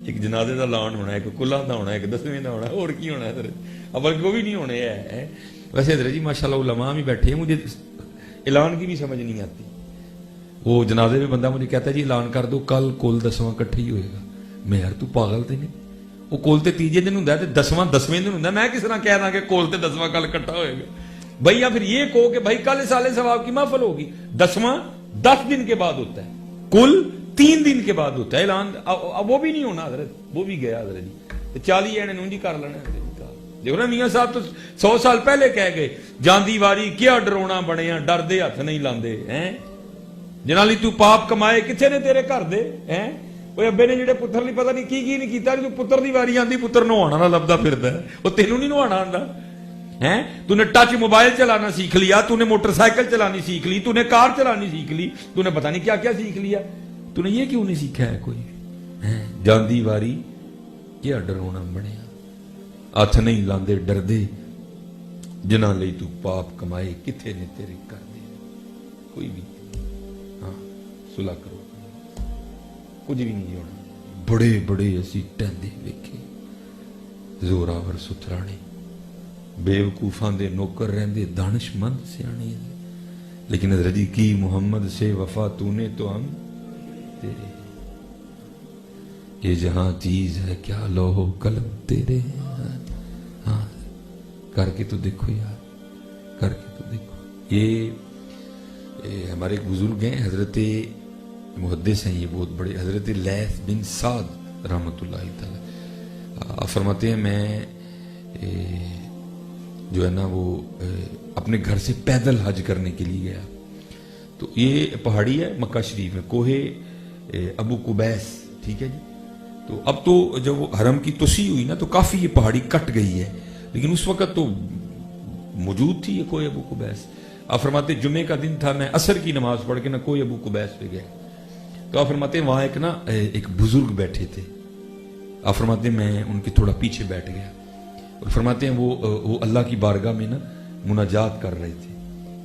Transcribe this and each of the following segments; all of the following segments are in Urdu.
ایک جنازے کا اعلان ہونا ہے, ایک کلا کا ہونا ہے, ایک 10ویں کا ہونا ہے, اور کی ہونا ہے حضرت, اب وہ بھی نہیں ہونے ہے. ویسے حضرت جی ماشاءاللہ علماء بھی بیٹھے ہیں, مجھے اعلان کی بھی سمجھ نہیں آتی. وہ جنازے میں بندہ مجھے کہتا ہے جی اعلان کر دو کل کول 10واں کٹھے ہی ہوئے گا. میں یار تو پاگل تے نہیں, وہ کول تے تیجے دن ہوندا ہے تے 10واں 10ویں دن ہوندا ہے, میں کس طرح کہہ رہا کہ کول تے 10واں کل کٹھا ہوئے گا بھائی. یا پھر یہ کہو کہ بھائی کل سالے ثواب کی محفل ہوگی, 10واں 10 دن کے بعد ہوتا ہے, کل 3 دن کے بعد ہوتا ہے اعلان. اب وہ بھی نہیں ہونا حضرت, وہ بھی گیا حضرت جی. 40 اینے نونجی کر لینا حضرت جی. دیکھو نا میاں صاحب تو 100 سال پہلے کہہ گئے جاندی واری کیا ڈرونا بنے ہیں, ڈر دے ہاتھ نہیں لاندے ہیں, جنہاں لی تو پاپ کمائے کتنے نے تیرے گھر دے ہیں. وہ ابے نے جڑے پتر لی پتہ نہیں کی نہیں کیتا, جو پتر دی واری آندی پتر نوانا نہ لبدا پھردا ہے, وہ تینوں نہیں نوانا آندا ہیں. تو نے ٹچ موبائل چلانا سیکھ لیا, تو نے موٹر سائیکل چلانی سیکھ لی, تو نے کار چلانی سیکھ لی, تو نے پتہ نہیں کیا کیا سیکھ لیا, تو نے یہ کیوں نہیں سیکھا ہے کوئی ہیں. جاندی واری کیا ڈرونا بنے ہاتھ نہیں لاندے ڈردے, جنہاں لئی تو پاپ کمائے کتھے نے تیرے کر دے. کوئی بھی ہاں صلح کرو, کچھ بھی نہیں ہونا. بڑے بڑے اسی ٹہندے ویکھے زوراور سترانے, بیوقوفاں دے نوکر رہندے دانش مند سیانے, لیکن حضرت جی کی محمد سے وفا تو نے تو ہم تیرے. یہ جہاں چیز ہے کیا لوح قلم تیرے ہیں. ہاں کر کے تو دیکھو یار, کر کے تو دیکھو. یہ ہمارے ایک بزرگ ہیں حضرت محدث ہیں, یہ بہت بڑے, حضرت لیث بن سعد رحمۃ اللہ تعالی فرماتے ہیں میں جو ہے نا وہ اپنے گھر سے پیدل حج کرنے کے لیے گیا. تو یہ پہاڑی ہے مکہ شریف میں, کوہ ابو قبیس, ٹھیک ہے جی. تو اب تو جب وہ حرم کی توسیع ہوئی نا تو کافی یہ پہاڑی کٹ گئی ہے, لیکن اس وقت تو موجود تھی یہ کوہ ابو قبیس. آپ فرماتے جمعے کا دن تھا, میں عصر کی نماز پڑھ کے نا کوہ ابو قبیس پہ گیا. تو آپ فرماتے وہاں ایک بزرگ بیٹھے تھے. آپ فرماتے میں ان کے تھوڑا پیچھے بیٹھ گیا, اور فرماتے ہیں وہ اللہ کی بارگاہ میں نا مناجات کر رہے تھے.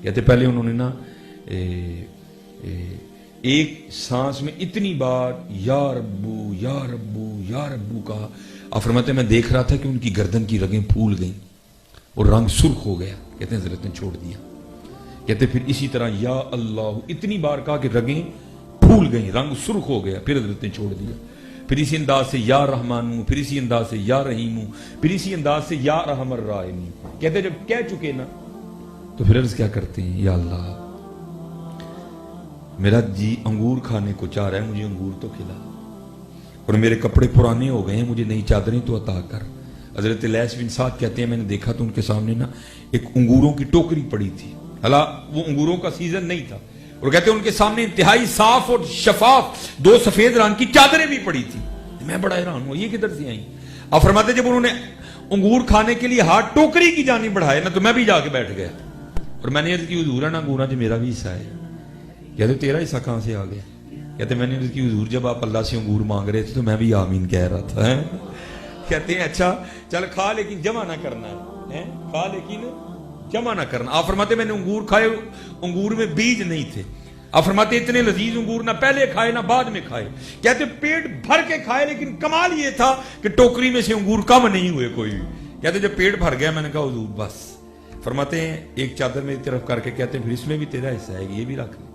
کہتے پہلے انہوں نے نا ایک سانس میں اتنی بار یا ربو یا ربو یا ربو کہا. آپ فرماتے ہیں میں دیکھ رہا تھا کہ ان کی گردن کی رگیں پھول گئیں اور رنگ سرخ ہو گیا. کہتے ہیں حضرت نے چھوڑ دیا. کہتے پھر اسی طرح یا اللہ اتنی بار کہا کہ رگیں پھول گئیں, رنگ سرخ ہو گیا, پھر حضرت نے چھوڑ دیا. پھر اسی انداز سے یا رحمان ہوں, پھر اسی انداز سے یا رحیم ہوں, پھر اسی انداز سے یا رحم الرحیم. کہتے جب کہہ چکے نا تو پھر عرض کیا کرتے ہیں, یا اللہ میرا جی انگور کھانے کو چاہ رہا ہے, مجھے انگور تو کھلا, اور میرے کپڑے پرانے ہو گئے ہیں, مجھے نئی چادریں تو عطا کر. حضرت لیث بن سعد کہتے ہیں میں نے دیکھا تو ان کے سامنے نا ایک انگوروں کی ٹوکری پڑی تھی, حالانکہ وہ انگوروں کا سیزن نہیں تھا, اور کہتے ہیں ان کے سامنے انتہائی صاف اور شفاف 2 سفید رنگ کی چادریں بھی پڑی تھی. میں بڑا حیران ہوں یہ کدھر سے آئیں. آپ فرماتے جب انہوں نے انگور کھانے کے لیے ہاتھ ٹوکری کی جانب بڑھائے نا تو میں بھی جا کے بیٹھ گیا, اور میں نے عرض کی حضور نا انگوراں جو میرا بھی حصہ ہے. کہتے تیرا حصہ کہاں سے آ گیا. کہتے میں نے عرض کی حضور جب آپ اللہ سے انگور مانگ رہے تھے تو میں بھی آمین کہہ رہا تھا. کہتے ہیں اچھا چل کھا لیکن جمع نہ کرنا ہے, کھا لیکن جمع نہ کرنا. آپ فرماتے میں نے انگور کھائے, انگور میں بیج نہیں تھے. آپ فرماتے اتنے لذیذ انگور نہ پہلے کھائے نہ بعد میں کھائے. کہتے پیٹ بھر کے کھائے, لیکن کمال یہ تھا کہ ٹوکری میں سے انگور کم نہیں ہوئے کوئی. کہتے جب پیٹ بھر گیا میں نے کہا حضور بس. فرماتے ہیں ایک چادر میری طرف کر کے کہتے ہیں پھر اس میں بھی تیرا حصہ ہے, یہ بھی رکھ لے.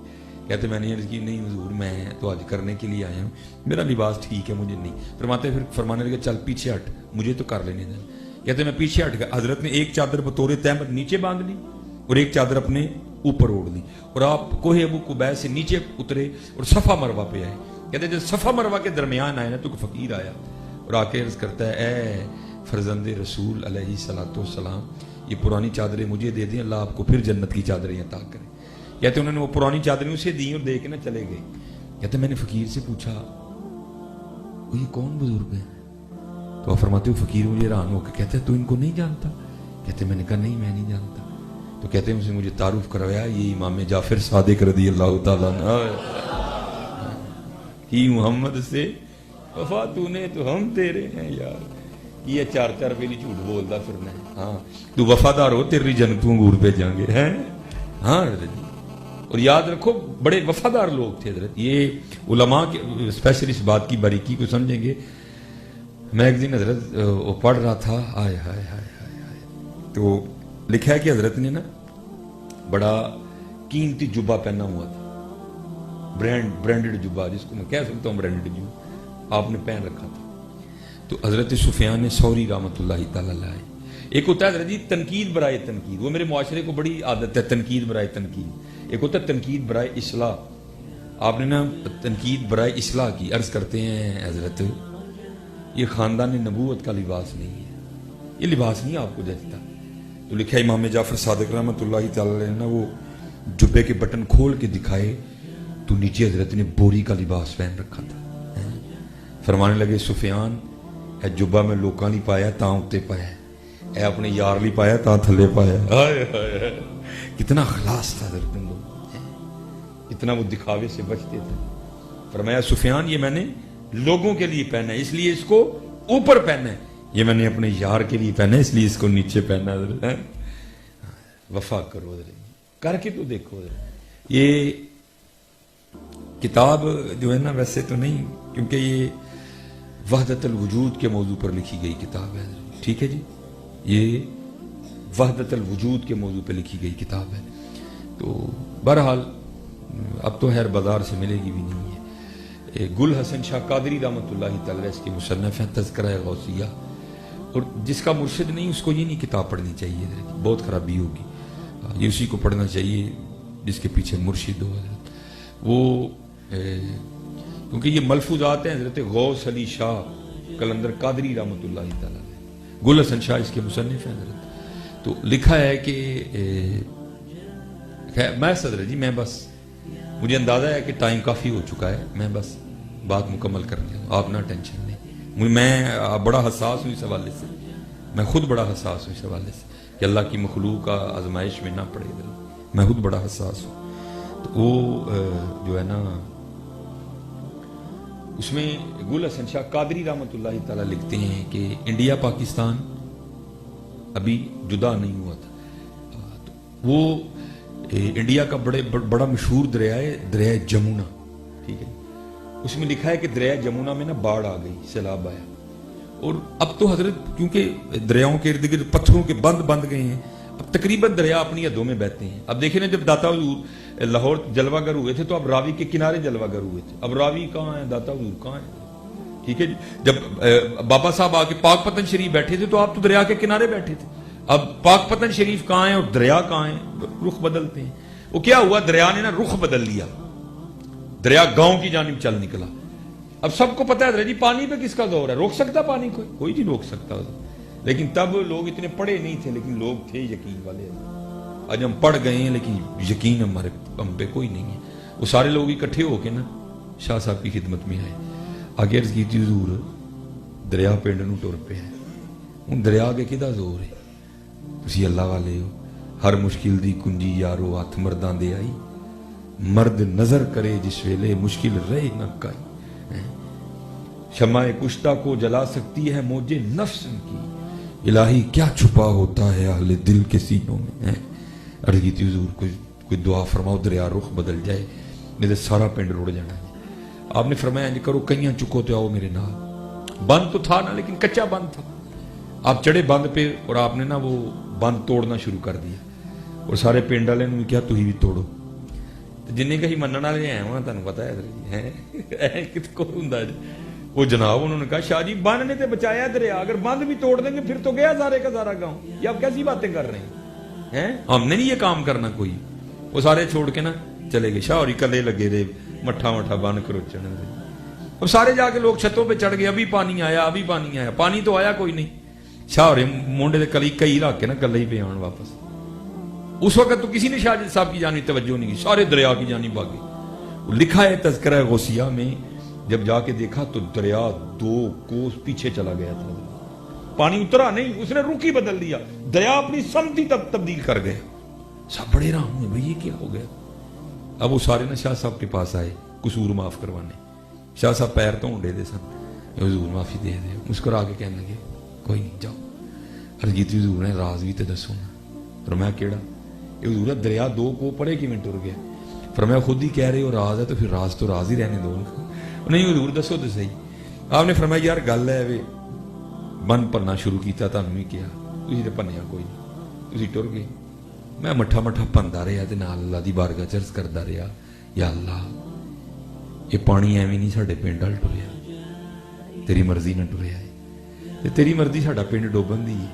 کہتے میں نے عرض کی نہیں حضور میں تو آج کرنے کے لیے آیا ہوں, میرا لباس ٹھیک ہے مجھے نہیں. فرماتے پھر فرمانے لگے چل پیچھے ہٹ, مجھے تو کر لینے دیں. کہتے میں پیچھے ہٹ گیا. حضرت نے ایک چادر بطور تہمت نیچے باندھ لی اور ایک چادر اپنے اوپر اوڑھ لی, اور آپ کوہ ابو قبیس سے نیچے اترے اور صفا مروہ پہ آئے. کہتے جب صفا مروہ کے درمیان آئے نا تو فقیر آیا اور آ کے عرض کرتا ہے اے فرزند رسول علیہ الصلوۃ والسلام, یہ پرانی چادریں مجھے دے دیں, اللہ آپ کو پھر جنت کی چادریں عطا کرے. کہتے انہوں نے وہ پرانی چادریں اسے دی اور دے کے نہ چلے گئے. کہتے میں نے فقیر سے پوچھا وہ یہ کون بزرگ ہے, تو آپ فرماتے ہو فقیر مجھے حیران ہو کے کہتے تو ان کو نہیں جانتا. کہتے میں نے کہا نہیں میں نہیں جانتا. تو کہتے ہیں اسے مجھے تعارف کروایا, یہ امام جعفر صادق رضی اللہ تعالیٰ عنہ ہی محمد سے وفا تو نے تو ہم تیرے ہیں یار. یہ 4 پہلی جھوٹ بولتا پھرنا ہے. ہاں تو وفادار ہو تیری جنتوں انگور پہ جائیں گے ہیں. ہاں اور یاد رکھو بڑے وفادار لوگ تھے حضرت. یہ علماء کے اسپیشل اس بات کی باریکی کو سمجھیں گے. میں ایک دن حضرت وہ پڑھ رہا تھا، آئے ہائے ہائے ہائے ہائے، تو لکھا ہے کہ حضرت نے نا بڑا قیمتی جبہ پہنا ہوا تھا، برانڈڈ جبہ، جس کو میں کہہ سکتا ہوں برانڈڈ جبہ آپ نے پہن رکھا تھا. تو حضرت سفیان ثوری رحمۃ اللہ تعالی علیہ، ایک ہوتا ہے حضرت جی تنقید برائے تنقید، وہ میرے معاشرے کو بڑی عادت ہے تنقید برائے تنقید، ایک ہوتا ہے تنقید برائے اصلاح. آپ نے نا تنقید برائے اصلاح کی. عرض کرتے ہیں حضرت یہ خاندان نبوت کا لباس نہیں ہے، یہ لباس نہیں آپ کو جچتا. تو لکھا امام جعفر صادق رحمۃ اللہ تعالی علیہ نے وہ جبے کے بٹن کھول کے دکھائے تو نیچے حضرت نے بوری کا لباس پہن رکھا تھا. فرمانے لگے سفیان اے جبہ میں لوکاں نہیں پایا تاں اتے پایا، اے اپنے یار لی پایا تاں تھلے پایا. کتنا خلاص تھا حضرت لوگ، اتنا وہ دکھاوے سے بچتے تھے. فرمایا سفیان یہ میں نے لوگوں کے لیے پہنا ہے اس لیے اس کو اوپر پہنا ہے، یہ میں نے اپنے یار کے لیے پہنا ہے اس لیے اس کو نیچے پہنا ہے. وفا کرو حضرت، کر کے تو دیکھو حضرت. یہ کتاب جو ہے نا ویسے تو نہیں، کیونکہ یہ وحدت الوجود کے موضوع پر لکھی گئی کتاب ہے، ٹھیک ہے جی، یہ وحدت الوجود کے موضوع پہ لکھی گئی کتاب ہے. تو بہرحال اب تو خیر بازار سے ملے گی بھی نہیں ہے. گل حسن شاہ قادری رحمۃ اللہ تعالی اس کے مصنف ہیں تذکرہ غوثیہ، اور جس کا مرشد نہیں اس کو یہ نہیں کتاب پڑھنی چاہیے، بہت خرابی ہوگی. یہ اسی کو پڑھنا چاہیے جس کے پیچھے مرشد ہو حضرت. وہ کیونکہ یہ ملفوظات ہیں حضرت غوث علی شاہ قلندر قادری رحمۃ اللہ تعالی، گل حسن شاہ اس کے مصنف ہیں حضرت. تو لکھا ہے کہ میں صدر جی میں بس مجھے اندازہ ہے کہ ٹائم کافی ہو چکا ہے، میں بس بات مکمل کر لوں، آپ نہ ٹینشن نہیں. میں بڑا حساس ہوں اس حوالے سے، میں خود بڑا حساس ہوں اس حوالے سے کہ اللہ کی مخلوق کا آزمائش میں نہ پڑے دل، میں خود بڑا حساس ہوں. تو وہ جو ہے نا اس میں گل حسن شاہ قادری رحمۃ اللہ تعالیٰ لکھتے ہیں کہ انڈیا پاکستان ابھی جدا نہیں ہوا تھا. تو وہ انڈیا کا بڑا مشہور دریا ہے دریا جمنا، ٹھیک ہے. اس میں لکھا ہے کہ دریا جمنا میں نا باڑھ آ گئی، سیلاب آیا، اور اب تو حضرت کیونکہ دریاؤں کے ارد گرد پتھروں کے بند گئے ہیں، اب تقریباً دریا اپنی حدوں میں بہتے ہیں. اب دیکھیں نا جب داتا حضور لاہور جلوہ گر ہوئے تھے تو اب راوی کے کنارے جلوہ گر ہوئے تھے، اب راوی کہاں ہے، داتا حضور کہاں ہے، ٹھیک ہے جی. جب بابا صاحب آ کے پاک پتن شریف بیٹھے تھے تو آپ تو دریا کے کنارے بیٹھے تھے. اب پاک پتن شریف کہاں ہے اور دریا کہاں ہے، رخ بدلتے ہیں. وہ کیا ہوا، دریا نے نا رخ بدل لیا، دریا گاؤں کی جانب چل نکلا. اب سب کو پتا ہے جی پانی پہ کس کا دور ہے، روک سکتا پانی کوئی نہیں روک سکتا. لیکن تب لوگ اتنے پڑھے نہیں تھے، لیکن لوگ تھے یقین والے. آج ہم پڑھ گئے ہیں لیکن یقین ہم پہ کوئی نہیں ہے. وہ سارے لوگ اکٹھے ہو کے نا شاہ صاحب کی خدمت میں آئے. آگے عرض کی تھی حضور دریا پنڈ نو ٹر پہ ہے، ہوں دریا کے کدا زور ہے، تسی اللہ والے ہو. ہر مشکل دی کنجی یارو ہاتھ مرداں دے آئی، مرد نظر کرے جس ویلے مشکل رہے نہ کائی. شمع کشتہ کو جلا سکتی ہے موجے نفس کی، الہی کیا چھپا ہوتا ہے اہل دل کے سینوں میں. عرض کی تھی حضور کوئی دعا فرماؤ دریا رخ بدل جائے، نہیں تو سارا پنڈ روڑ جانا ہے. آپ نے فرمایا انج کرو کئیاں چکو تو آؤ میرے نال. بند تو تھا نا لیکن کچا بند تھا. آپ چڑھے بند پہ اور آپ نے نا وہ بند توڑنا شروع کر دیا، اور سارے پنڈ والے نے کیا تھی بھی توڑو. جن کہیں منن والے ہیں وہاں تمہیں پتا ہے کت کو ہوں وہ جناب انہوں نے کہا شاہ جی بند نے تو بچایا دریا، اگر بند بھی توڑ دیں گے پھر تو گیا سارے کا سارا گاؤں. یہ آپ کیسی باتیں کر رہے ہیں، ہم نے نہیں یہ کام کرنا کوئی. وہ سارے چھوڑ کے نا چلے گئے، شاہ اور کلے لگے رہے مٹھا بند کروچن. اب سارے جا کے لوگ چھتوں پہ چڑھ گئے، ابھی پانی آیا پانی تو آیا کوئی نہیں. شاہ اور مونڈے کلی کئی رکھ کے نا کلے ہی پہ آن واپس. اس وقت تو کسی نے شاہ صاحب کی جانب توجہ نہیں کی، سارے دریا کی جانب بھاگے. لکھا ہے تذکرہ غوثیہ میں جب جا کے دیکھا تو دریا 2 کوس پیچھے چلا گیا تھا. پانی اترا نہیں، اس نے رخ ہی بدل دیا، دریا اپنی سمت ہی تبدیل کر گئے. سب بڑے رام ہوئے بھائی یہ کیا ہو گیا. اب وہ سارے نا شاہ صاحب کے پاس آئے قصور معاف کروانے. شاہ صاحب پیر تو ڈے دے سن، حضور معافی دے دے. مسکرا کے کہنے لگے کوئی نہیں جاؤ. عرض کی تھی حضور نے راز بھی تے دسو نا. فرمایا کیڑا؟ حضور دریا 2 کو پڑے کی میں ٹر گیا. فرمایا خود ہی کہہ رہے ہو راز ہے تو پھر راز ہی رہنے دو. نہیں حضور دسو تو صحیح. آپ نے فرمایا یار گل ہے وے ਬੰਨ ਭਰਨਾ ਸ਼ੁਰੂ ਕੀਤਾ, ਤੁਹਾਨੂੰ ਵੀ ਕਿਹਾ, ਤੁਸੀਂ ਤੇ ਭੰਨਿਆ ਕੋਈ ਨਹੀਂ, ਤੁਸੀਂ ਟੁਰ ਗਏ। ਮੈਂ ਮੱਠਾ ਮੱਠਾ ਭੰਦਾ ਰਿਹਾ ਤੇ ਨਾਲ ਅੱਲਾ ਦੀ ਬਾਰਗਾਹ ਚ ਅਰਜ਼ ਕਰਦਾ ਰਿਹਾ, ਯਾ ਅੱਲਾ ਇਹ ਪਾਣੀ ਐਵੇਂ ਨਹੀਂ ਸਾਡੇ ਪਿੰਡ ਵੱਲ ਟੁਰਿਆ, ਤੇਰੀ ਮਰਜ਼ੀ ਨਾਲ ਟੁਰਿਆ ਹੈ, ਤੇ ਤੇਰੀ ਮਰਜ਼ੀ ਸਾਡਾ ਪਿੰਡ ਡੋਬਣ ਦੀ ਹੈ,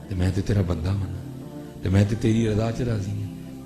ਤੇ ਮੈਂ ਤੇ ਤੇਰਾ ਬੰਦਾ ਮਨਾ, ਤੇ ਮੈਂ ਤੇ ਤੇਰੀ ਰਜ਼ਾ ਚ ਰਾਜ਼ੀ ਹਾਂ,